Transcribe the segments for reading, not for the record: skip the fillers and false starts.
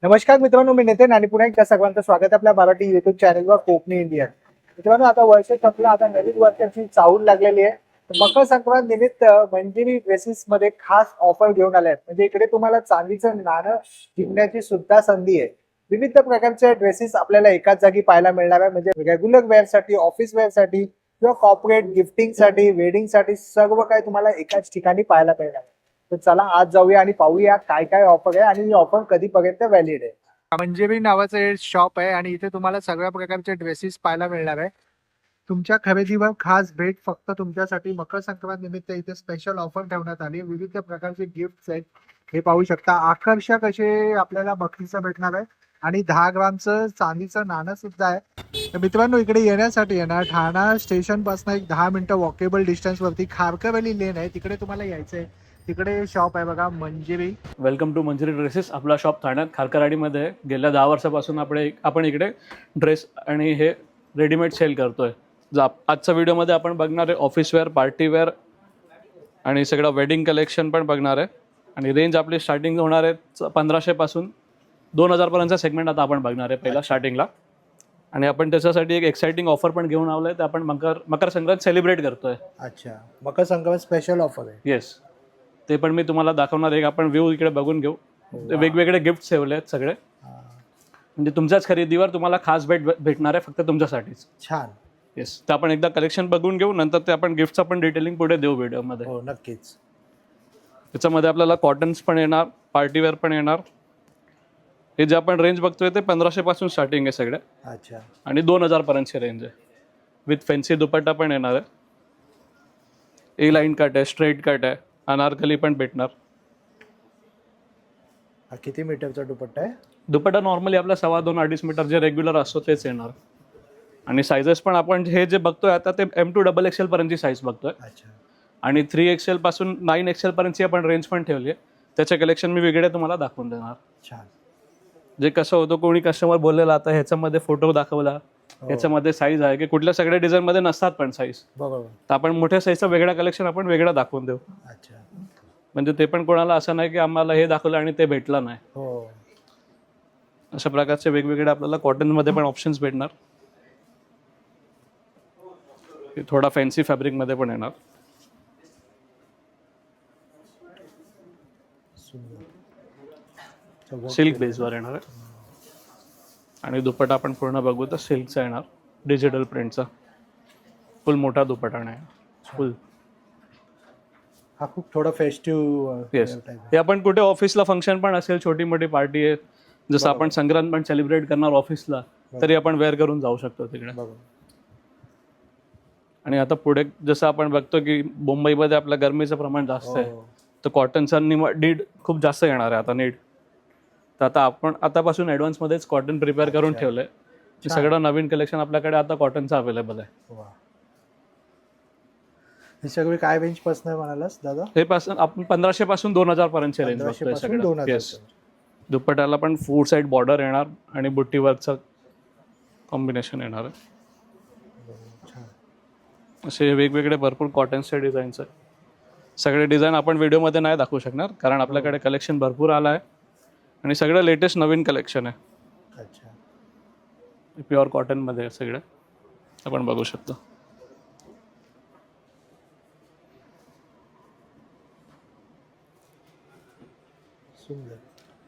नमस्कार मित्रांनो, मी नितीन आणि पुन्हा एकदा सर्वांचं स्वागत आहे आपल्या मराठी युट्यूब चॅनलवर कोकणी इंडियन. मित्रांनो, आता वर्ष संपलं, आता नवीन वर्षाची चाहूल लागलेली आहे. तर मकर संक्रांत निमित्त मंजिरी ड्रेसेस मध्ये खास ऑफर घेऊन आले आहेत. म्हणजे इकडे तुम्हाला चांदीचं नाणं जिंकण्याची सुद्धा संधी आहे. विविध प्रकारचे ड्रेसेस आपल्याला एकाच जागी पाहायला मिळणार आहे. म्हणजे रेग्युलर वेअर साठी, ऑफिस वेअर साठी किंवा कॉर्पोरेट गिफ्टिंग साठी, वेडिंग साठी सर्व काही तुम्हाला एकाच ठिकाणी पाहायला मिळणार आहे. तर चला आज जाऊया आणि पाहूया काय काय ऑफर आहे आणि ही ऑफर कधीपर्यंत व्हॅलिड आहे. मंजिरी नावाचं हे शॉप आहे आणि इथे तुम्हाला सगळ्या प्रकारचे ड्रेसेस पाहायला मिळणार आहे. तुमच्या खरेदीवर खास भेट फक्त तुमच्यासाठी मकर संक्रांत निमित्त इथे स्पेशल ऑफर ठेवण्यात आली. विविध प्रकारचे गिफ्ट आहेत, हे पाहू शकता. आकर्षक असे आपल्याला बक्षिसं भेटणार आहे आणि 10 ग्रामचं चांदीचं नाणं सुद्धा आहे. तर मित्रांनो, इकडे येण्यासाठी आहे ना, ठाणा स्टेशन पासून एक 10 मिनिटं वॉकेबल डिस्टन्स वरती खारकरवली लेन आहे, तिकडे तुम्हाला यायचं आहे. तिकडे शॉप आहे बघा, Manjiri. Welcome to Manjiri dresses. आपला शॉप ठाण्यात खारकरवाडीमध्ये आहे. गेल्या 10 वर्षापासून आपण इकडे ड्रेस आणि हे रेडीमेड सेल करतोय. आजच्या व्हिडिओमध्ये आपण बघणार आहे ऑफिसवेअर, पार्टीवेअर आणि सगळं वेडिंग कलेक्शन पण बघणार आहे. आणि रेंज आपली स्टार्टिंग होणार आहे 1500 पासून 2000 पर्यंतचा सेगमेंट आता आपण बघणार आहे पहिला स्टार्टिंगला. आणि आपण त्याच्यासाठी एक एक्साइटिंग ऑफर पण घेऊन आलो आहे. ते आपण मकर संक्रांत सेलिब्रेट करतोय. अच्छा, मकर संक्रांत स्पेशल ऑफर आहे. येस, ते पण मी तुम्हाला दाखवणार आहे. आपण व्ह्यू इकडे बघून घेऊ. वेगवेगळे गिफ्ट ठेवले आहेत सगळे. म्हणजे तुमच्याच खरेदीवर तुम्हाला खास भेट भेटणार आहे, फक्त तुमच्यासाठीच. छान. येस, तर आपण एकदा कलेक्शन बघून घेऊ, नंतर ते आपण गिफ्टचं पण डिटेलिंग पुढे देऊ व्हिडिओमध्ये. हो, नक्कीच. त्याच्यामध्ये आपल्याला कॉटन्स पण येणार, पार्टीवेअर पण येणार. हे जे आपण रेंज बघतोय ते 1500 पासून स्टार्टिंग आहे सगळे. अच्छा. आणि 2000 पर्यंतची रेंज आहे. विथ फॅन्सी दुपट्टा पण येणार आहे. ए लाईन कट आहे, स्ट्रेट कट आहे, अनारकली पण भेटणार. हा किती मीटरचा दुपट्टा आहे? दुपट्टा नॉर्मली आपला 2.25-2.5 मीटर जे रेग्युलर असतो तेच येणार. आणि सायझेस पण आपण हे जे बघतोय आता ते M2 XXL पर्यंतची साईज बघतोय. अच्छा. आणि 3XL पासून 9XL पर्यंतची आपण रेंज पण ठेवली आहे. त्याचे कलेक्शन मी वेगळे तुम्हाला दाखवून देणार. छान. जे कसं होतं, कोणी कस्टमर बोललेला आता ह्याच्यामध्ये फोटो दाखवला, ह्याच्यामध्ये साईज आहे की कुठल्या सगळ्या डिझाईनमध्ये नसतात पण साईज. बरोबर. तर आपण मोठ्या साईजचं वेगळं कलेक्शन आपण वेगळं दाखवून देऊ. अच्छा. म्हणजे ते पण कोणाला असं नाही की आम्हाला हे दाखवलं आणि ते भेटलं नाही. हो. अशा प्रकारचे वेगवेगळे आपल्याला कॉटनमध्ये पण ऑप्शन्स भेटणार. थोडा फॅन्सी फॅब्रिकमध्ये पण येणार. सिल्क बेसवर येणार आहे. आणि दुपट्टा आपण पूर्ण बघू तर सिल्कचा येणार, डिजिटल प्रिंटचा. फुल मोठा दुपट्टा नाही, फुल. हा खूप थोडा फेस्टिव्ह. येस, हे आपण कुठे ऑफिसला फंक्शन पण असेल, छोटी मोठी पार्टी आहे, जसं आपण संक्रांत पण सेलिब्रेट करणार ऑफिसला, तरी आपण वेअर करून जाऊ शकतो तिकडे. आणि आता पुढे जसं आपण बघतो की मुंबईमध्ये आपल्या गरमीचं प्रमाण जास्त आहे, तर कॉटनचा नीड खूप जास्त येणार आहे आता नीड. तर आता आपण आतापासून ॲडव्हान्समध्येच कॉटन प्रिपेअर करून ठेवलंय. सगळं नवीन कलेक्शन आपल्याकडे आता कॉटनचं अवेलेबल आहे. हे सगळे काय रेंज पासून आहे म्हणालास दादा? हे पासून आपण 1500 पासून 2000 पर्यंतचे रेंज बघतोय सगळं. येस, दुपट्ट्याला पण 4 साइड बॉर्डर येणार आणि बुट्टीवरचं कॉम्बिनेशन येणार आहे. असे वेगवेगळे भरपूर कॉटन्सचे डिझाईन्स आहेत. सगळे डिझाईन आपण व्हिडिओमध्ये नाही दाखवू शकणार, कारण आपल्याकडे कलेक्शन भरपूर आलं आहे आणि सगळं लेटेस्ट नवीन कलेक्शन आहे. अच्छा. प्युअर कॉटनमध्ये सगळं आपण बघू शकतो. सुंदर.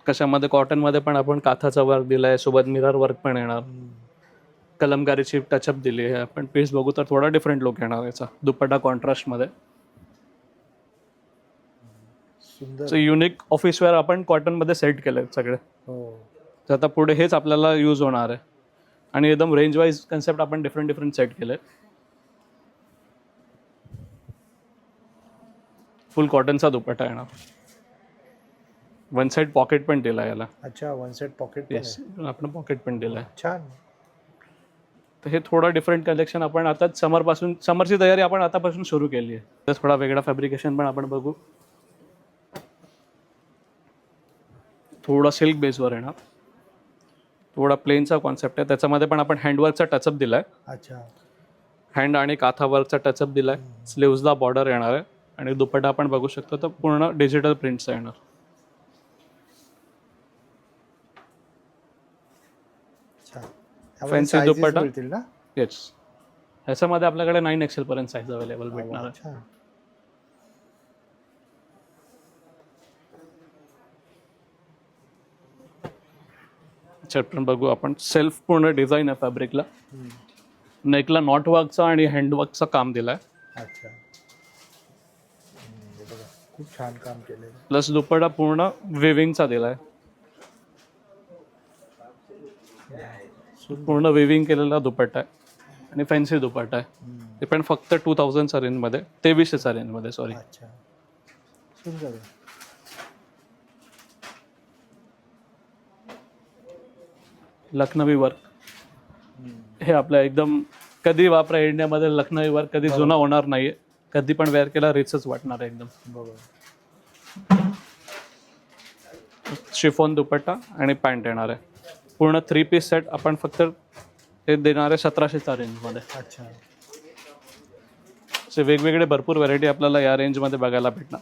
कशामध्ये कॉटनमध्ये पण आपण काथाचा वर्क दिला आहे, सोबत मिरर वर्क पण येणार, कलमकारीची टचअप दिली आहे. आपण पीस बघू तर थोडा डिफरंट लुक येणार याचा. दुपट्टा कॉन्ट्रास्टमध्ये. युनिक ऑफिसवेअर आपण कॉटनमध्ये सेट केले आहेत सगळे. तर आता पुढे हेच आपल्याला यूज होणार आहे. आणि एकदम रेंज वाईज कन्सेप्ट आपण डिफरंट सेट केले. फुल कॉटनचा दुपट्टा येणार. वन साइड पॉकेट पण दिला याला. अच्छा, वन साइड पॉकेट. येस, आपण पॉकेट पण दिलं आहे. छान. तर हे थोडं डिफरंट कलेक्शन आपण आता समरची तयारी आपण आतापासून सुरू केली आहे. तर थोडा वेगळा फॅब्रिकेशन पण आपण बघू. थोडा सिल्क बेसवर येणार, थोडा प्लेनचा कॉन्सेप्ट आहे. त्याच्यामध्ये पण आपण हँडवर्कचा टचअप दिला आहे. अच्छा. हँड आणि काथावर्कचा टचअप दिला आहे. स्लीव्सला बॉर्डर येणार आहे आणि दुपट्टा आपण बघू शकतो तर पूर्ण डिजिटल प्रिंटचा येणार. अच्छा Fancy दुपट्टा. मिळतील ना? येस, ह्याच्यामध्ये आपल्याकडे 9XL पर्यंत साईज अवेलेबल भेटणार आहे. अच्छा. चॅप्टर बघू आपण. सेल्फ पूर्ण डिझाईन आहे फॅब्रिकला. नेकला नॉट वर्कचा आणि हँडवर्कचा काम दिलाय. अच्छा. हे बघा, खूप छान काम केलेलं. प्लस दुपट्टा पूर्ण विविंगचा दिलाय. पूर्ण विविंग केलेला दुपट्टा आहे आणि फॅन्सी दुपट्टा आहे. ते पण फक्त 2000च्या रेंजमध्ये, 2300च्या रेंजमध्ये, सॉरी. अच्छा, सुंदर आहे. लखनवी वर्क हे आपलं एकदम कधी वापरा इंडियामध्ये. लखनवी वर्क कधी जुना होणार नाहीये, कधी पण वेअर केला रिचच वाटणार आहे एकदम. बरोबर. शिफॉन दुपट्टा आणि पॅन्ट येणार आहे. पूर्ण 3 पीस सेट आपण फक्त हे देणार आहे 1700च्या रेंजमध्ये. अच्छा. असे वेगवेगळे भरपूर व्हरायटी आपल्याला या रेंजमध्ये बघायला भेटणार.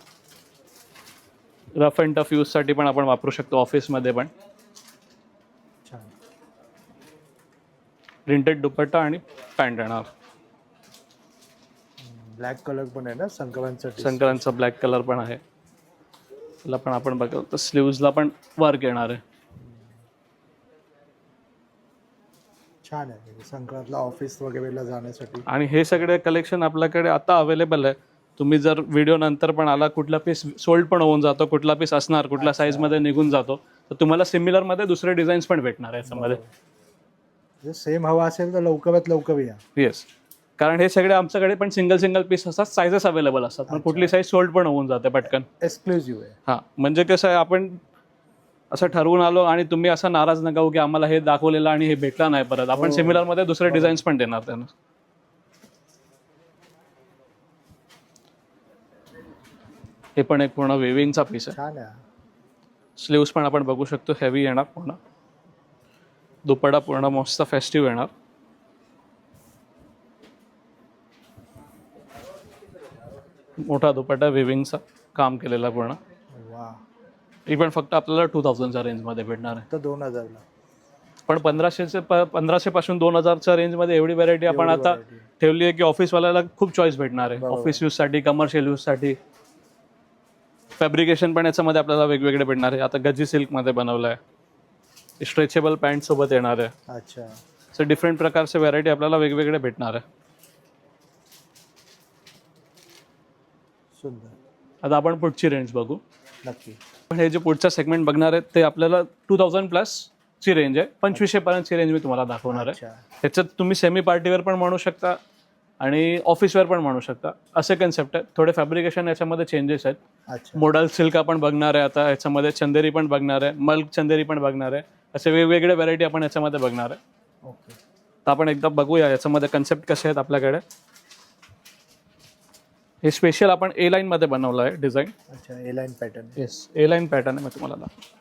रफ अँड टफ यूजसाठी पण आपण वापरू शकतो, ऑफिसमध्ये पण. छान. प्रिंटेड दुपट्टा आणि पॅन्ट येणार. ब्लॅक कलर पण आहे ना संक्रांतसाठी? संक्रांतचा ब्लॅक कलर पण आहे. त्याला पण आपण बघू तर स्लीव्जला पण वर्क येणार आहे. छान आहे, संक्रांतला ऑफिस वगैरेला जाण्यासाठी. आणि हे सगळे कलेक्शन आपल्याकडे आता अवेलेबल आहे. तुम्ही जर व्हिडिओ नंतर पण आला, कुठला पीस सोल्ड पण होऊन जातो, कुठला पीस असणार, कुठल्या साईजमध्ये निघून जातो, तर तुम्हाला सिमिलरमध्ये दुसरे डिझाईन्स पण भेटणार आहे याच्यामध्ये. सेम हवा असेल तर लवकरात लवकर या. येस, कारण हे सगळे आमच्याकडे पण सिंगल पीस असतात, साईजेस अवेलेबल असतात, पण कुठली साईज सोल्ड पण होऊन जाते पटकन. एक्सक्लुझिव्ह आहे. हां, म्हणजे कसं आहे, आपण असं ठरवून आलो आणि तुम्ही असं नाराज नका हो की आम्हाला हे दाखवलेलं आणि हे भेटला नाही परत. आपण सिमिलरमध्ये दुसरे डिझाईन्स पण देणार त्यांना. हे पण एक पूर्ण वेविंगचा पीस आहे. छान आहे. स्लीव्स पण आपण बघू शकतो, हेवी येणार पूर्ण. दुपट्टा पूर्ण मस्त फेस्टिव्ह येणार. मोठा दुपट्टा वेविंगचा काम केलेला पूर्ण. वा. ही पण फक्त आपल्याला 2000च्या रेंजमध्ये भेटणार आहे. तर 2000ला पण 1500 पासून 2000च्या रेंजमध्ये एवढी व्हरायटी आपण आता ठेवली आहे की ऑफिसवाल्याला खूप चॉईस भेटणार आहे. ऑफिस यूजसाठी, कमर्शियल यूजसाठी. फॅब्रिकेशन पण याच्यामध्ये आपल्याला वेगवेगळे भेटणार आहे. आता गजी सिल्कमध्ये बनवलं आहे, स्ट्रेचेबल पॅन्ट सोबत येणार आहे. अच्छा. सो डिफरंट प्रकारचे व्हरायटी आपल्याला वेगवेगळे भेटणार आहे. सुंदर. आता आपण पुढची रेंज बघू. नक्की. पण हे जे पुढचा सेगमेंट बघणार आहेत ते आपल्याला 2000 प्लस ची रेंज आहे. 2500 पर्यंतची रेंज मी तुम्हाला दाखवणार आहे. त्याच्यात तुम्ही सेमी पार्टीवेअर पण म्हणू शकता आणि ऑफिसवेअर पण म्हणू शकता, असे कन्सेप्ट आहे. थोडे फॅब्रिकेशन याच्यामध्ये चेंजेस आहेत. अच्छा. मोडल सिल्क आपण बघणार आहे आता याच्यामध्ये, चंदेरी पण बघणार आहे, मल्क चंदेरी पण बघणार आहे. असे वेगवेगळे व्हरायटी आपण याच्यामध्ये बघणार आहे. ओके. तर आपण एकदा बघूया याच्यामध्ये कन्सेप्ट कसे आहेत आपल्याकडे. हे स्पेशल आपण ए लाईन मध्ये बनवलं आहे डिझाईन. अच्छा, ए लाईन पॅटर्न. येस, ए लाईन पॅटर्न आहे. मी तुम्हाला दाखवतो.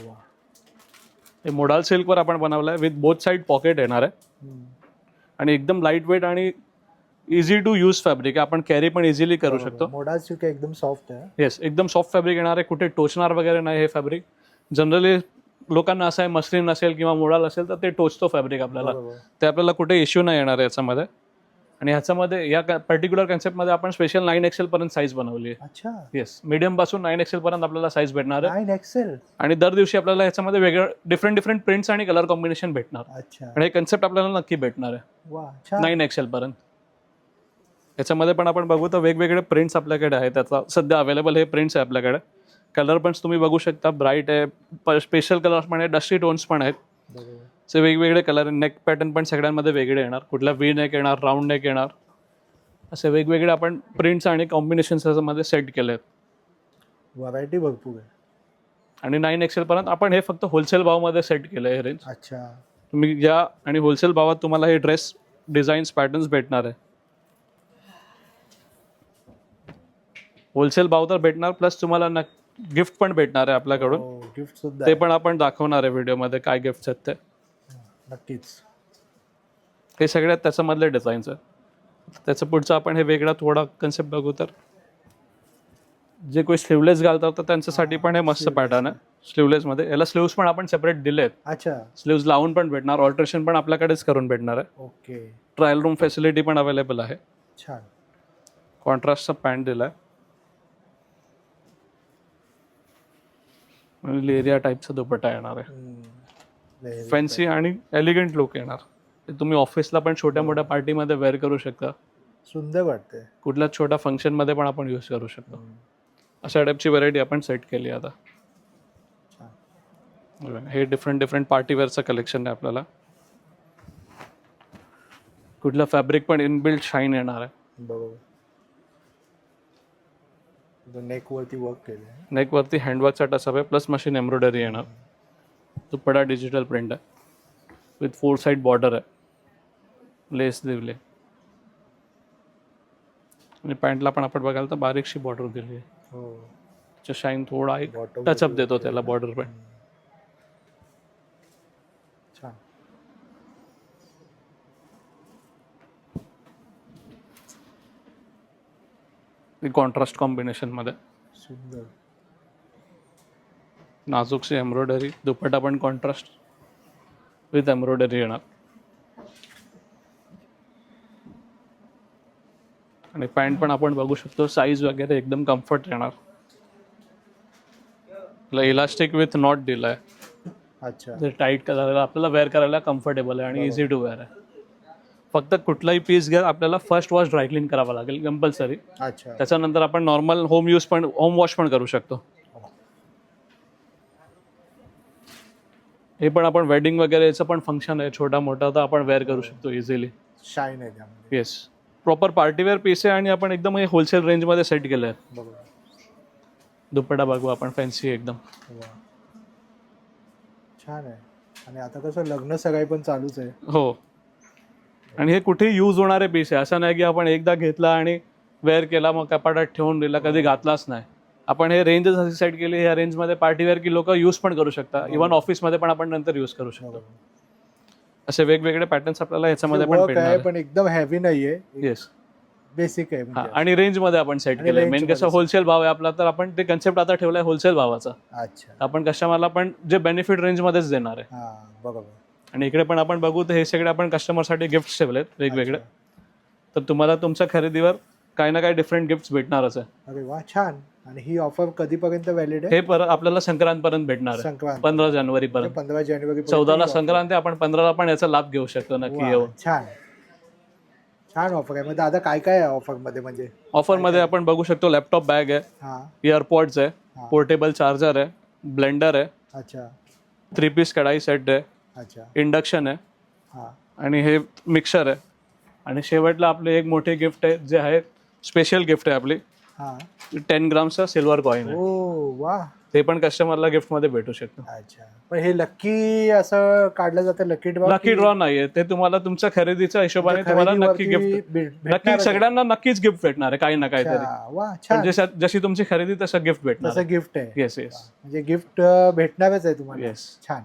वा. हे मोडाल सिल्कवर आपण बनवलं आहे, विथ बोथ साईड पॉकेट येणार आहे आणि एकदम लाईट वेट आणि इझी टू यूज फॅब्रिक आहे. आपण कॅरी पण इझिली करू शकतो. मोडाल सिल्क एकदम सॉफ्ट आहे. येस, एकदम सॉफ्ट फॅब्रिक येणार आहे. कुठे टोचणार वगैरे नाही हे फॅब्रिक. जनरली लोकांना असं आहे मस्लिन असेल किंवा मोडाल असेल तर ते टोचतो फॅब्रिक आपल्याला, ते आपल्याला कुठे इश्यू नाही येणार आहे याच्यामध्ये. आणि ह्याच्यामध्ये या पर्टिक्युलर कन्सेप्टमध्ये आपण स्पेशल 9XL पर्यंत साईज बनवली आहे. अच्छा. येस, मीडियम पासून 9XL पर्यंत आपल्याला साईज भेटणार आहे. 9XL. आणि दर दिवशी आपल्याला ह्याच्यामध्ये वेगळं डिफरंट प्रिंट्स आणि कलर कॉम्बिनेशन भेटणार. अच्छा. आणि हे कन्सेप्ट आपल्याला नक्की भेटणार आहे. वा. छान. 9XL पर्यंत. याच्यामध्ये पण आपण बघू तर वेगवेगळे प्रिंट्स आपल्याकडे आहेत. त्याचा सध्या अवेलेबल हे प्रिंट्स आहे आपल्याकडे. कलर पण तुम्ही बघू शकता, ब्राईट आहे, स्पेशल कलर्स पण आहे, डस्टी टोन्स पण आहेत. ते वेगवेगळे कलर. नेक पॅटर्न पण सगळ्यांमध्ये वेगळे येणार. कुठला व्ही नेक येणार, राऊंड नेक येणार, असे वेगवेगळे आपण प्रिंट्स आणि कॉम्बिनेशन्स याच्यामध्ये सेट केले आहेत. व्हरायटी भरपूर आहे. आणि 9XL पर्यंत आपण हे फक्त होलसेल भावामध्ये सेट केलं आहे रेंज. अच्छा. तुम्ही घ्या आणि होलसेल भावात तुम्हाला हे ड्रेस डिझाईन्स पॅटर्न्स भेटणार आहे. होलसेल भाव तर भेटणार, प्लस तुम्हाला गिफ्ट पण भेटणार आहे आपल्याकडून. गिफ्ट सुद्धा ते पण आपण दाखवणार आहे व्हिडिओमध्ये काय गिफ्ट्स आहेत ते. नक्कीच. हे सगळ्यात त्याच्यामधले डिझाईन्स आहेत. त्याचं पुढचं आपण हे वेगळा थोडा कन्सेप्ट बघू तर जे कोणी स्लीवलेस घालतात तर त्यांच्यासाठी पण हे मस्त पॅटर्न आहे स्लीवलेसमध्ये. याला स्लीव्स पण आपण सेपरेट दिलेत. अच्छा. स्लीव्स लावून पण भेटणार, ऑल्ट्रेशन पण आपल्याकडेच करून भेटणार आहे. ओके. ट्रायल रूम फॅसिलिटी पण अवेलेबल आहे. छान. कॉन्ट्रास्टचा पॅन्ट दिलाय, लेरिया टाईपचा दुपट्टा येणार आहे. फॅन्सी आणि एलिगंट लुक येणार. ते तुम्ही ऑफिसला पण छोट्या मोठ्या पार्टीमध्ये वेअर करू शकता. सुंदर वाटते. कुठल्याच छोट्या फंक्शनमध्ये पण आपण यूज करू शकतो. अशा टाईपची व्हरायटी आपण सेट केली आता. हे डिफरंट पार्टीवेअरचं कलेक्शन आहे आपल्याला. कुठलं फॅब्रिक पण इनबिल्ट शाईन येणार आहे. बरोबर. नेक वरती वर्क केलं. नेक वरती हँडवर्कचा टचअप आहे प्लस मशीन एम्ब्रॉयडरी येणार. दुपट्टा डिजिटल प्रिंट आहे विथ 4 साइड बॉर्डर आहे, लेस दिले आणि पॅन्टला पण आपण बघायला तर बारीकशी बॉर्डर दिली आहे. हो. त्याचा शाईन थोडा एक टचअप देतो त्याला बॉर्डर पण. छान. कॉन्ट्रास्ट कॉम्बिनेशन मध्ये सुंदर. नाजूकशी एम्ब्रॉयडरी. दुपट्टा पण कॉन्ट्रास्ट विथ एम्ब्रॉयडरी येणार आणि पॅन्ट पण आपण बघू शकतो साईज वगैरे एकदम कम्फर्ट येणार. इलास्टिक विथ नॉट दिलाय. अच्छा. जे टाईट करायला आपल्याला वेअर करायला कम्फर्टेबल आहे आणि इझी टू वेअर आहे. फक्त कुठलाही पीस घ्या आपल्याला फर्स्ट वॉश ड्रायक्लीन करावा लागेल कंपल्सरी. अच्छा. त्याच्यानंतर आपण नॉर्मल होम वॉश पण करू शकतो. हे पण आपण वेडिंग वगैरे याचं पण फंक्शन आहे छोटा मोठा तर आपण वेअर करू शकतो इझिली. शाईन आहे त्यामध्ये. येस. प्रॉपर पार्टीवेअर पीस आहे आणि आपण एकदम हे होलसेल रेंजमध्ये सेट केलं आहे. बरोबर. दुपट्टा बघू आपण फॅन्सी एकदम. छान आहे. आणि आता कसं लग्न सगळी पण चालूच आहे. हो. आणि हे कुठेही यूज होणारे पीस आहे. असं नाही की आपण एकदा घेतला आणि वेअर केला मग कपाटात ठेवून दिला कधी घातलाच नाही. आपण हे रेंजच अशी सेट केली या रेंजमध्ये पार्टीवेअर की लोक यूज पण करू शकतात. इव्हन ऑफिसमध्ये पण आपण नंतर यूज करू शकतो. असे वेगवेगळे पॅटर्न्स आपल्याला याच्यामध्ये पण वर्क आहे भेटणार. पण एकदम हेवी नाहीये. येस. बेसिक आहे हा म्हणजे. आणि रेंजमध्ये आपण सेट केलंय. मेन कसं होलसेल भाव आहे आपला तर आपण ते कन्सेप्ट आता ठेवलाय होलसेल भावाचा. अच्छा. आपण कस्टमरला पण जे बेनिफिट रेंजमध्येच देणार आहे. हा बरोबर. आणि इकडे पण आपण बघू तर हे सगळे आपण कस्टमरसाठी गिफ्ट ठेवलेत वेगवेगळे. तर तुम्हाला तुमच्या खरेदीवर काही ना काही डिफरंट गिफ्ट भेटणारच आहे. अरे वा छान. आणि ही ऑफर कधीपर्यंत व्हॅलिड आहे? हे परत आपल्याला संक्रांतपर्यंत भेटणार आहे. संक्रांत. 15 जानेवारी पर्यंत. 15 जानेवारी 14ला संक्रांत आहे. आपण 15ला पण याचा लाभ घेऊ शकतो नक्की येऊन. छान. छान ऑफर आहे. मग दादा काय काय आहे ऑफर मध्ये? म्हणजे ऑफर मध्ये आपण बघू शकतो लॅपटॉप बॅग आहे, हा. इयरपॉड्स आहे, पोर्टेबल चार्जर आहे, ब्लेंडर आहे, अच्छा. 3 पीस कढाई सेट आहे, अच्छा. इंडक्शन आहे हा. आणि हे मिक्सर आहे. आणि शेवटला आपले एक मोठे गिफ्ट आहे जे आहे स्पेशल गिफ्ट आहे आपली. हा. 10 ग्रामचा सिल्वर कॉइन आहे. ओ वा. ते पण कस्टमरला गिफ्ट मध्ये भेटू शकतो. अच्छा. पण हे लकी असं काढलं जातं लकी ड्रॉ? लकी ड्रॉ नाहीये ते. तुम्हाला तुमच्या खरेदीच्या हिशोबाने तुम्हाला नक्की गिफ्ट नक्की सगळ्यांना नक्कीच गिफ्ट भेटणार आहे काही ना काहीतरी. वा छान. जशी तुमची खरेदी तसं गिफ्ट भेटणार. तसं गिफ्ट आहे. Yes yes. म्हणजे गिफ्ट भेटणारच आहे तुम्हाला. येस. छान.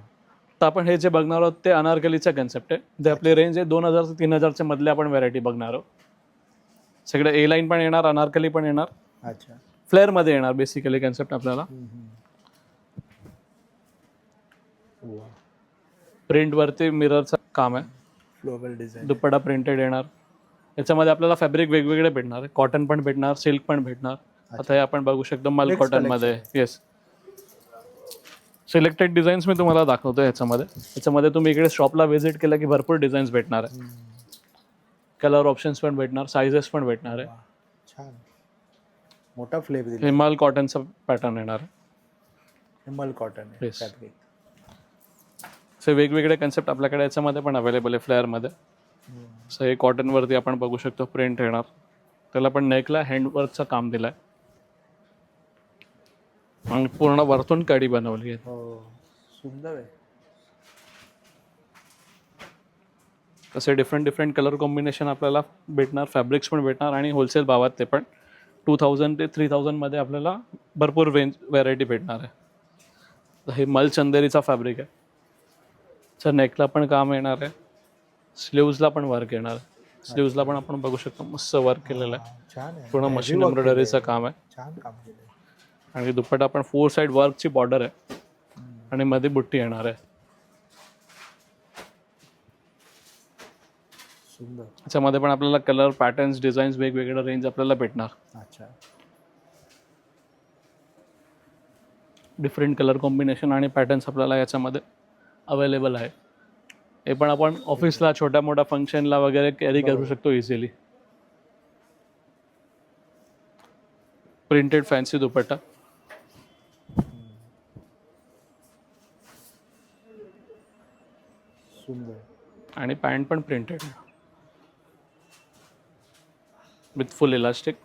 तर आपण हे जे बघणार आहोत ते अनारकलीचा कन्सेप्ट आहे. जे आपली रेंज आहे 2000 ते 3000 मधले आपण व्हरायटी बघणार आहोत. सगळे ए लाईन पण येणार, अनारकली पण येणार, अच्छा. फ्लेअर मध्ये येणार बेसिकली कन्सेप्ट आपल्याला. प्रिंट वरती मिररचं काम आहे. Floral design. दुपट्टा प्रिंटेड येणार. याच्यामध्ये आपल्याला फॅब्रिक वेगवेगळे भेटणार आहे. कॉटन पण भेटणार, सिल्क पण भेटणार. आता हे आपण बघू शकतो मल कॉटन मध्ये. येस. सिलेक्टेड डिझाईन्स मी तुम्हाला दाखवतो याच्यामध्ये तुम्ही इकडे शॉपला व्हिजिट केलं की भरपूर डिझाईन्स भेटणार आहे. कलर ऑप्शन्स पण भेटणार, साइजेस पण भेटणार आहे. छान. मोठा फ्लेवर दिला. हिमाल कॉटनचा पॅटर्न येणार आहे. हिमाल कॉटन आहे फॅब्रिक. वेगवेगळे कन्सेप्ट आपल्याकडे याच्यामध्ये पण अवेलेबल आहे फ्लेअरमध्ये. सो हे कॉटनवरती आपण बघू शकतो प्रिंट येणार. त्याला पण नेकला हँडवर्कचं काम दिलंय आणि पूर्ण वरतून कडी बनवली आहे. हो सुंदर आहे. तसे डिफरंट कलर कॉम्बिनेशन आपल्याला भेटणार, फॅब्रिक्स पण भेटणार आणि होलसेल भावात ते पण 2000 ते 3000 मध्ये आपल्याला भरपूर रेंज व्हरायटी भेटणार आहे. हे मल चंदेरीचा फॅब्रिक आहे. नेकला पण काम येणार आहे, स्लीव्सला पण वर्क येणार आहे. स्लीव्सला पण आपण बघू शकतो मस्त वर्क केलेलं आहे. छान आहे. पूर्ण मशीन एम्ब्रॉयडरीचं काम आहे. छान काम केलंय. आणि दुपट्टा पण 4 साइड वर्कची बॉर्डर आहे आणि मध्ये बुट्टी येणार आहे. सुंदर. याच्यामध्ये पण आपल्याला कलर पॅटर्न्स डिझाईन्स वेगवेगळ्या रेंज आपल्याला भेटणार. अच्छा. डिफरंट कलर कॉम्बिनेशन आणि पॅटर्न्स आपल्याला याच्यामध्ये अवेलेबल आहे. हे पण आपण ऑफिसला छोट्या मोठ्या फंक्शनला वगैरे कॅरी करू शकतो इझिली. प्रिंटेड फॅन्सी दुपट्टा. सुंदर. आणि पॅन्ट पण प्रिंटेड विथ फुल इलास्टिक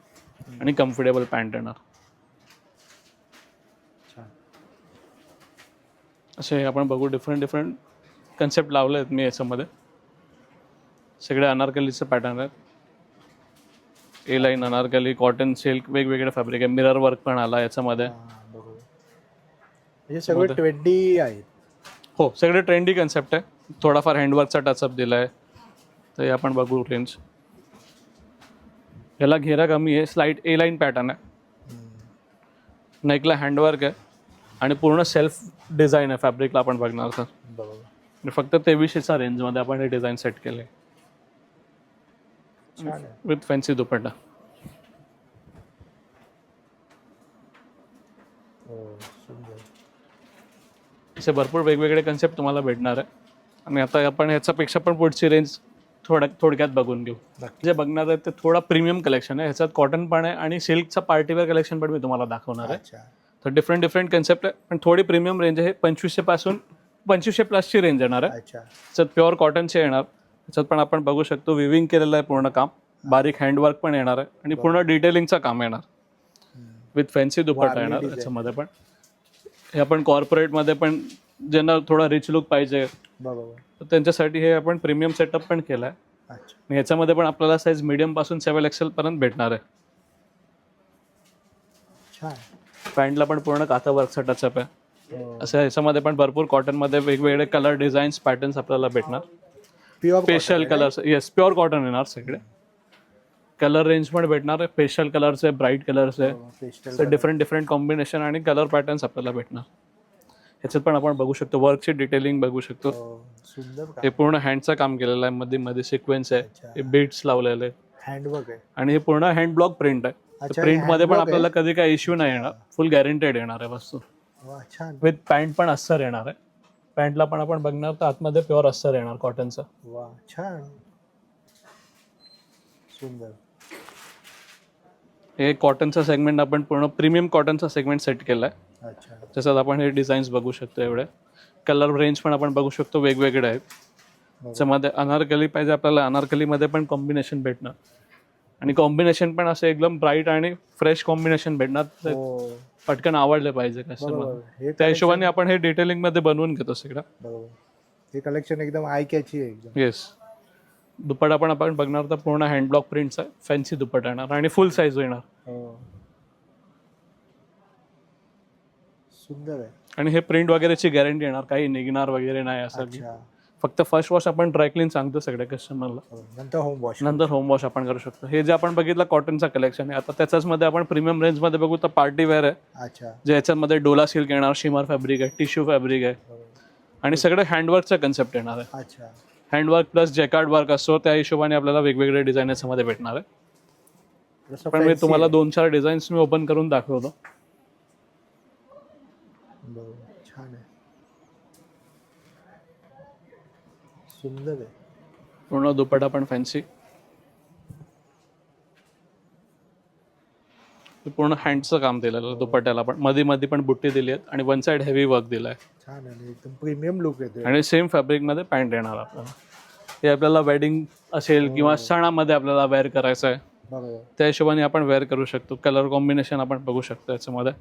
आणि कम्फर्टेबल पॅन्ट येणार. छान. असे आपण बघू डिफरंट कन्सेप्ट लावले आहेत मी याच्यामध्ये. सगळे अनारकलीचे पॅटर्न आहेत. ए लाईन अनारकली, कॉटन, सिल्क, वेगवेगळे फॅब्रिक आहे. मिरर वर्क पण आला याच्यामध्ये. बरोबर. हे सगळे 20 आहेत. हो, सगळे ट्रेंडी कन्सेप्ट आहे. थोडाफार हँडवर्कचा टचअप दिला आहे. तर हे आपण बघू रेंज. याला घेरा कमी आहे. स्लाइट ए लाईन पॅटर्न आहे. नेकला हँडवर्क आहे आणि पूर्ण सेल्फ डिझाईन आहे फॅब्रिकला आपण बघणार तर. बरोबर. फक्त 2300चा रेंजमध्ये आपण हे डिझाईन सेट केले विथ फॅन्सी दुपट्टा. असे भरपूर वेगवेगळे कन्सेप्ट तुम्हाला भेटणार आहे. आणि आता आपण ह्याच्यापेक्षा पण पुढची रेंज थोडक्यात बघून घेऊ. जे बघणार आहे ते थोडा प्रीमियम कलेक्शन आहे. ह्याच्यात कॉटन पण आहे आणि सिल्कचा पार्टीवेअर कलेक्शन पण मी तुम्हाला दाखवणार आहे. तर डिफरंट कन्सेप्ट आहे पण थोडी प्रीमियम रेंज आहे. 2500 पासून 2500 प्लसची रेंज येणार आहे. त्याच्यात प्युअर कॉटनचे येणार. त्याच्यात पण आपण बघू शकतो विविंग केलेलं आहे पूर्ण काम. बारीक हँडवर्क पण येणार आहे आणि पूर्ण डिटेलिंगचं काम येणार विथ फॅन्सी दुपट्टा येणार त्याच्यामध्ये पण. हे आपण कॉर्पोरेटमध्ये पण ज्यांना थोडा रिच लुक पाहिजे तर त्यांच्यासाठी हे आपण प्रीमियम सेटअप पण केला आहे. ह्याच्यामध्ये पण आपल्याला साईज मीडियम पासून 7 XL पर्यंत भेटणार आहे. पॅन्टला पण पूर्ण काथा वर्कचा टचअप आहे. असं ह्याच्यामध्ये पण भरपूर कॉटनमध्ये वेगवेगळे कलर डिझाईन्स पॅटर्न्स आपल्याला भेटणार. Special colours, yes pure cotton येणार सगळे. कलर रेंज पण भेटणार आहे. पेशल कलर्स आहे, ब्राईट कलर्स आहे, डिफरंट कॉम्बिनेशन आणि कलर पॅटर्न्स आपल्याला भेटणार. ह्याच्यात पण आपण बघू शकतो वर्कची डिटेलिंग बघू शकतो. हे पूर्ण हँडचं काम केलेलं आहे. मध्ये सिक्वेन्स आहे, हे बीट्स लावलेले आहेत, हँडवर्क आहे आणि हे पूर्ण हँड ब्लॉक प्रिंट आहे. प्रिंट मध्ये पण आपल्याला कधी काही इश्यू नाही येणार. फुल गॅरंटेड येणार आहे वस्तू. विथ पॅन्ट पण अस्तर येणार आहे. पॅन्टला पण आपण बघणार तर आतमध्ये प्युअर अस्तर येणार कॉटनचं. छान. सुंदर. हे कॉटनचा सेगमेंट आपण पूर्ण प्रीमियम कॉटनचा सेगमेंट सेट केला आहे. त्याच्यात आपण हे डिझाईन्स बघू शकतो. एवढे कलर रेंज पण आपण बघू शकतो वेगवेगळे आहेत. त्याच्यामध्ये अनारकली पाहिजे आपल्याला, अनारकलीमध्ये पण कॉम्बिनेशन भेटणार आणि कॉम्बिनेशन पण असं एकदम ब्राईट आणि फ्रेश कॉम्बिनेशन भेटणार. पटकन आवडले पाहिजे कस्टमर. त्या हिशोबाने आपण हे डिटेलिंग मध्ये बनवून घेतो सगळं. हे कलेक्शन एकदम आय कॅची आहे एकदम. येस. दुपट्टा पण आपण बघणार तर पूर्ण हँड ब्लॉक प्रिंटचा फॅन्सी दुपट्टा येणार आणि फुल साईज येणार. सुंदर आहे. आणि हे प्रिंट वगैरेची गॅरंटी येणार, काही निघणार वगैरे नाही असं. फक्त फर्स्ट वॉश आपण ड्रायक्लीन सांगतो सगळ्या कस्टमरला. नंतर होम वॉश आपण करू शकतो. हे जे आपण बघितलं कॉटनचा कलेक्शन आहे. आता त्याच्याच मध्ये आपण प्रीमियम रेंज मध्ये बघू तर पार्टी वेअर आहे. जे याच्यामध्ये डोला सिल्क येणार, शिमर फॅब्रिक आहे, टिश्यू फॅब्रिक आहे आणि सगळं हँडवर्कचा कन्सेप्ट येणार आहे. हँडवर्क प्लस जॅकार्ड वर्क असतो त्या हिशोबाने आपल्याला वेगवेगळे डिझाईन याच्यामध्ये भेटणार आहे. पण मी तुम्हाला 2-4 डिझाईन्स मी ओपन करून दाखवतो. छान आहे. सुंदर आहे. पूर्ण दुपट्टा पण फॅन्सी. पूर्ण हँडचं काम दिलेलं आहे दुपट्ट्याला पण. मध्ये पण बुट्टी दिली आहे आणि वन साइड हेवी वर्क दिलाय. छान आहे. एकदम प्रीमियम लुक येतो. आणि सेम फॅब्रिक मध्ये पॅन्ट येणार आपल्याला. हे आपल्याला वेडिंग असेल किंवा सणामध्ये आपल्याला वेअर करायचं आहे त्या हिशोबाने आपण वेअर करू शकतो. कलर कॉम्बिनेशन आपण बघू शकतो याच्यामध्ये.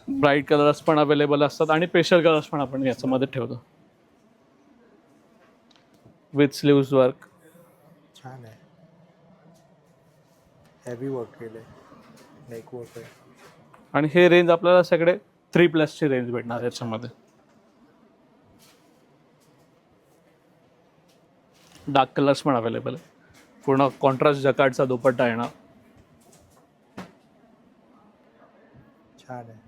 ब्राईट कलर्स पण अवेलेबल असतात आणि पेशल कलर्स पण आपण याच्यामध्ये ठेवतो विथ स्लीव्स वर्क. छान आहे. हेवी वर्क केलंय, नेक वर्क आहे. आणि हे रेंज आपल्याला सगळे 3+ ची रेंज भेटणार याच्यामध्ये. डार्क कलर्स पण अवेलेबल आहे. पूर्ण कॉन्ट्रास्ट जकार्डचा दुपट्टा येणार. छान आहे.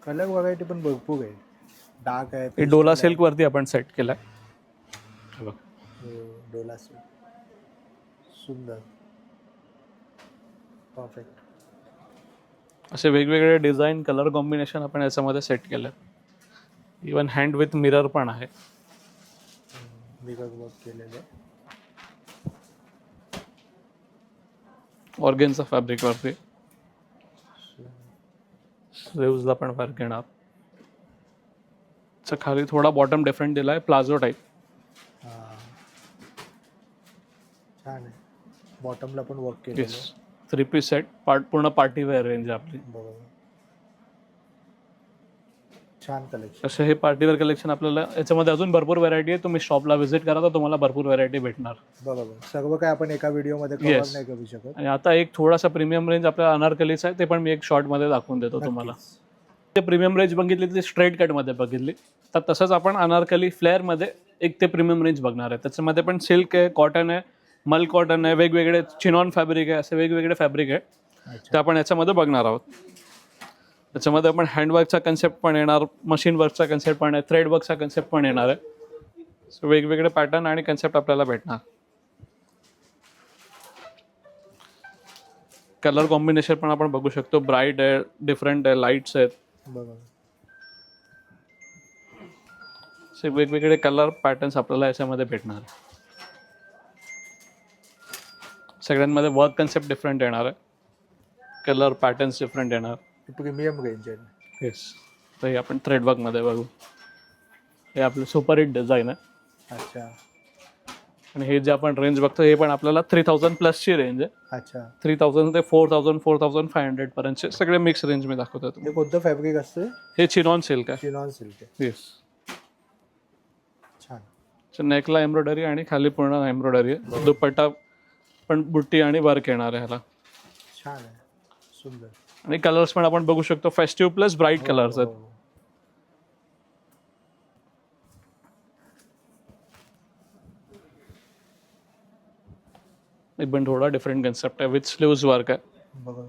कलर व्हरायटी पण भरपूर आहे. डार्क आहे, हे डोला सिल्क वरती आपण सेट केलाय. हे बघ. डोला सिल्क सुंदर, परफेक्ट. असे वेगवेगळे डिझाईन कलर कॉम्बिनेशन आपण याच्यामध्ये सेट केलं. इवन हँड विथ मिरर पण आहे. मिरर वर्क केलेले. ऑर्गेन्झा फॅब्रिक वरती स्लीव्सला पण वर्क येणार. खाली थोडा बॉटम डिफरंट दिलाय, प्लाझो टाईप. हां, छान आहे. बॉटमला पण वर्क केलेलं येस, आहे. 3 पीस सेट, पूर्ण पार्टी वेअर रेंज आहे आपली. बरोबर, छान कलेक्शन. असे हे पार्टी वेअर कलेक्शन आपल्याला याच्यामध्ये अजून भरपूर व्हरायटी आहे. तुम्ही शॉपला व्हिजिट करा तर तुम्हाला भरपूर व्हरायटी भेटणार. बरोबर, सर्व काय आपण एका व्हिडिओमध्ये कव्हर Yes. नाही करू शकत. आणि आता एक थोडासा प्रीमियम रेंज आपल्या अनारकलीचा आहे, ते पण मी एक शॉर्टमध्ये दाखवून देतो तुम्हाला. नक्कीच. ते प्रीमियम रेंज बघितली ती स्ट्रेट कटमध्ये बघितली, तर तसंच आपण अनारकली फ्लेअरमध्ये एक ते प्रीमियम रेंज बघणार आहे. त्याच्यामध्ये पण सिल्क आहे, कॉटन आहे, मल कॉटन आहे, वेगवेगळे चिनॉन फॅब्रिक आहे, असे वेगवेगळे फॅब्रिक आहे ते अच्छा, आपण याच्यामध्ये बघणार आहोत. त्याच्यामध्ये आपण हँडवर्कचा कन्सेप्ट पण येणार, मशीन वर्कचा कन्सेप्ट पण आहे, थ्रेड वर्कचा कन्सेप्ट पण येणार आहे. सो वेगवेगळे पॅटर्न आणि कन्सेप्ट आपल्याला भेटणार. कलर कॉम्बिनेशन पण आपण बघू शकतो. ब्राईट आहे, डिफरंट आहे, लाईट्स आहेत. बरोबर. असे वेगवेगळे कलर पॅटर्न्स आपल्याला याच्यामध्ये भेटणार आहे. सगळ्यांमध्ये वर्क कन्सेप्ट डिफरंट येणार आहे, कलर पॅटर्न्स डिफरंट येणार. प्रीमियम रेंज आहे. येस, तर हे आपण थ्रेडवर्कमध्ये बघू. हे आपलं सुपर हिट डिझाईन आहे. अच्छा, आणि हे जे आपण रेंज बघतो हे पण आपल्याला 3000 प्लसची रेंज आहे. अच्छा. 3000 ते 4000 4500 पर्यंतचे सगळे मिक्स रेंज मी दाखवतो तुम्हाला. हे कोणतं फॅब्रिक असतं? हे चिनॉन सिल्क आहे. चिनॉन सिल्क आहे. येस, छान. नेकला एम्ब्रॉयडरी आणि खाली पूर्ण एम्ब्रॉयडरी आहे. दुपट्टा पण बुट्टी आणि वर्क येणार आहे ह्याला. छान आहे, सुंदर. आणि कलर्स पण आपण बघू शकतो, फेस्टिव्ह प्लस ब्राईट कलर्स आहेत. हो. एक पण थोडा डिफरंट कन्सेप्ट आहे, विथ स्लीव्स वर्क आहे. बरोबर.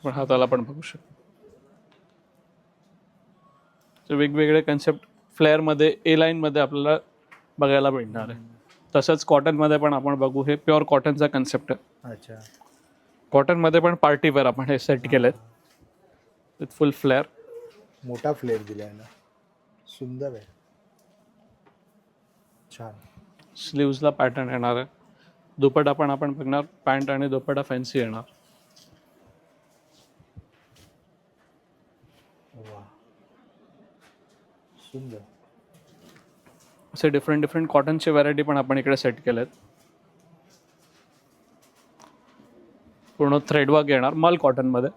पण हाताला पण बघू शकतो. So वेगवेगळे कन्सेप्ट फ्लेअरमध्ये, ए लाईनमध्ये आपल्याला बघायला भेटणार आहे. तसंच कॉटनमध्ये पण आपण बघू. हे प्युअर कॉटनचा कन्सेप्ट आहे. अच्छा, कॉटनमध्ये पण पार्टी वेअर आपण हे सेट केलेत विथ फुल फ्लेअर. मोठा फ्लेअर दिला आहे ना, सुंदर आहे, छान. स्लीव्सला पॅटर्न येणार आहे. दुपट्टा पण आपण बघणार, पॅन्ट आणि दुपट्टा फॅन्सी येणार. वा, सुंदर. असे डिफरंट डिफरंट कॉटनचे व्हरायटी पण आपण इकडे सेट केलेत. पूर्ण थ्रेडवर्क येणार मल कॉटनमध्ये.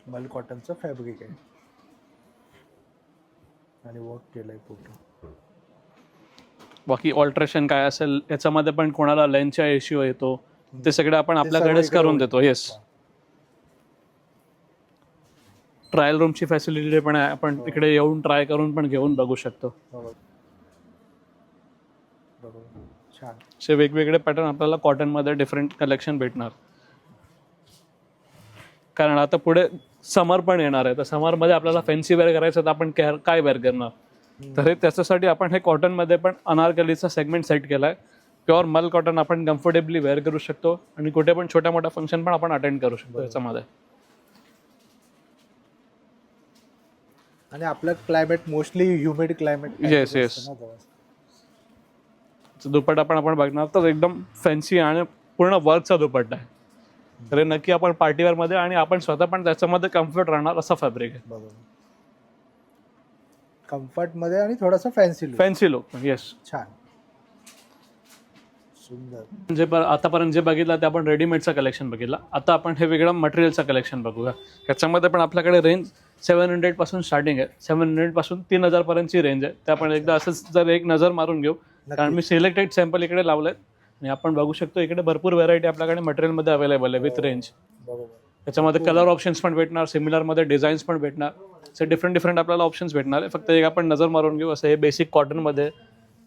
मल कॉटनचं फॅब्रिक आहे आणि वर्क केलंय पूर्ण. बाकी ऑल्ट्रेशन काय असेल याच्यामध्ये पण कोणाला लेन्सचा इश्यू येतो ते सगळं आपण आपल्याकडेच इकडे करून होईल. देतो. येस, ट्रायल रूमची फॅसिलिटी पण आहे. आपण इकडे येऊन ट्राय करून पण घेऊन बघू शकतो. बरोबर, बरोबर, छान. असे वेगवेगळे पॅटर्न आपल्याला कॉटनमध्ये डिफरंट कलेक्शन भेटणार. कारण आता पुढे समर पण येणार आहे, तर समरमध्ये आपल्याला फॅन्सी वेअर करायचं तर आपण काय वेअर करणार. तर हे त्याच्यासाठी आपण हे कॉटनमध्ये पण अनारकलीचा सेगमेंट सेट केला आहे. प्युअर मल कॉटन आपण कम्फर्टेबली वेअर करू शकतो आणि कुठे पण छोट्या मोठ्या फंक्शन पण आपण अटेंड करू शकतो याच्यामध्ये. आणि आपलं climate mostly humid climate. Yes yes. Dupatta पण आपण बघणार तर एकदम फॅन्सी आणि पूर्ण वर्कचा दुपट्टा आहे. तर हे नक्की आपण पार्टीवेअरमध्ये आणि आपण स्वतः पण त्याच्यामध्ये कम्फर्ट राहणार असा फॅब्रिक आहे. बरोबर, कम्फर्ट मध्ये आणि थोडासा fancy look. Fancy look. Yes, छान, सुंदर. म्हणजे आतापर्यंत जे बघितलं ते आपण रेडीमेडचं कलेक्शन बघितलं. आता आपण हे वेगळं मटेरियलचं कलेक्शन बघूया. त्याच्यामध्ये पण आपल्याकडे रेंज 700 पासून स्टार्टिंग आहे. 700 पासून 3000 पर्यंतची रेंज आहे. ते आपण एकदा असंच जर एक नजर मारून घेऊ, कारण मी सिलेक्टेड सॅम्पल इकडे लावलेत आणि आपण बघू शकतो इकडे भरपूर व्हरायटी आपल्याकडे मटेरियलमध्ये अवेलेबल आहे विथ रेंज. बरोबर, त्याच्यामध्ये कलर ऑप्शन्स पण भेटणार, सिमिलरमध्ये डिझाईन्स पण भेटणार. असे डिफरंट आपल्याला ऑप्शन्स भेटणार आहे. फक्त एक आपण नजर मारून घेऊ. असं हे बेसिक कॉटनमध्ये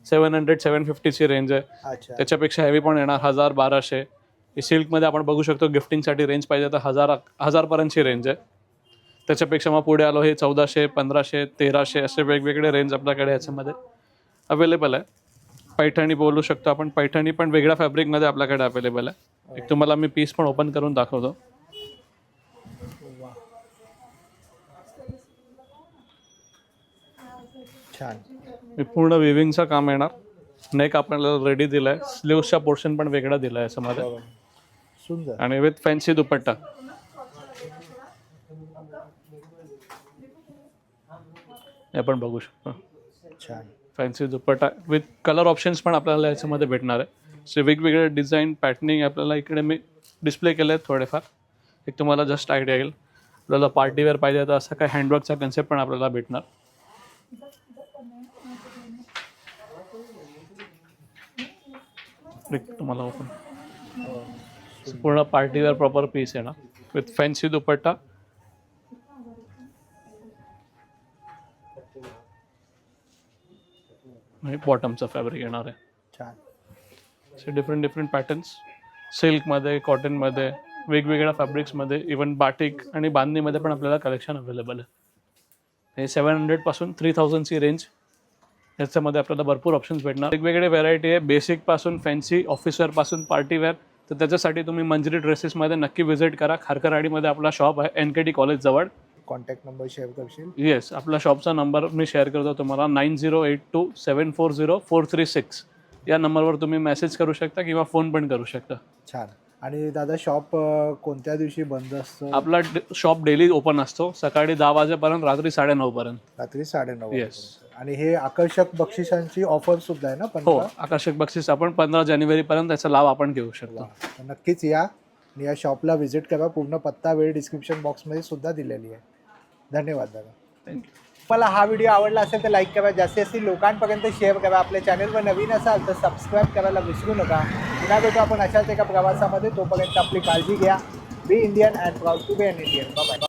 700-750ची रेंज आहे. अच्छा. त्याच्यापेक्षा हेवी पण येणार 1000-1200. सिल्कमध्ये आपण बघू शकतो गिफ्टिंगसाठी रेंज पाहिजे तर हजारपर्यंतची रेंज आहे. त्याच्यापेक्षा मग पुढे आलो हे 1400, 1500, 1300 असे वेगवेगळे रेंज आपल्याकडे याच्यामध्ये अवेलेबल आहे. पैठणी बोलू शकतो आपण, पैठणी पण वेगळ्या फॅब्रिकमध्ये आपल्याकडे अवेलेबल आहे. एक तुम्हाला मी पीस पण ओपन करून दाखवतो. छान. मी पूर्ण विविंगचं काम येणार. नेक आपल्याला रेडी दिलाय, स्लीव्सचा पोर्शन पण वेगळा दिलाय याच्यामध्ये सुंदर. आणि विथ फॅन्सी दुपट्टा. हे पण बघू शकतो, छान. Fancy dupatta with colour options पण आपल्याला याच्यामध्ये भेटणार आहे. सो वेगवेगळे डिझाईन पॅटर्निंग आपल्याला इकडे मी डिस्प्ले केले आहेत थोडेफार. एक तुम्हाला जस्ट आयडिया येईल. आपल्याला पार्टीवेअर पाहिजे तर असं काय हँडवर्कचा कन्सेप्ट पण आपल्याला भेटणार. एक तुम्हाला ओपन पूर्ण पार्टीवेअर प्रॉपर पीस येणार विथ फॅन्सी दुपट्टा. बॉटमचं फॅब्रिक येणार आहे. छान. असे डिफरंट पॅटर्न्स सिल्कमध्ये, कॉटनमध्ये, वेगवेगळ्या फॅब्रिक्समध्ये, इवन बाटिक आणि बांधणीमध्ये पण आपल्याला कलेक्शन अवेलेबल आहे. हे 700 3000ची रेंज. याच्यामध्ये आपल्याला भरपूर ऑप्शन्स भेटणार. वेगवेगळे व्हरायटी आहे, बेसिकपासून फॅन्सी, ऑफिसवेअरपासून पार्टीवेअर. तर त्याच्यासाठी तुम्ही मंजरी ड्रेसेसमध्ये नक्की व्हिजिट करा. खारकरवाडीमध्ये आपला शॉप आहे, NKT कॉलेजजवळ. कॉन्टॅक्ट नंबर शेअर करशील? येस, आपला शॉपचा नंबर मी शेअर करतो तुम्हाला. 9082740436 या नंबरवर तुम्ही मेसेज करू शकता किंवा फोन पण करू शकता. छान. आणि दादा शॉप कोणत्या दिवशी बंद असतो? आपला शॉप डेली ओपन असतो, सकाळी 10 वाजेपर्यंत, रात्री 9:30 पर्यंत. रात्री 9:30. येस. आणि हे आकर्षक बक्षिसांची ऑफर सुद्धा आहे ना? हो, आकर्षक बक्षीस आपण 15 जानेवारीपर्यंत त्याचा लाभ आपण घेऊ शकतो. नक्कीच या आणि या शॉपला व्हिजिट करा. पूर्ण पत्ता वेळ डिस्क्रिप्शन बॉक्समध्ये सुद्धा दिलेली आहे. धन्यवाद दादा. थँक्यू. मला हा व्हिडिओ आवडला असेल तर लाईक करा, जास्तीत लोकांपर्यंत शेअर करा. आपल्या चॅनलवर नवीन असाल तर सबस्क्राईब करायला विसरू नका. पुन्हा भेटू आपण अशाच एका प्रवासामध्ये. तोपर्यंत आपली काळजी घ्या. Be Indian and proud to be an Indian. Bye.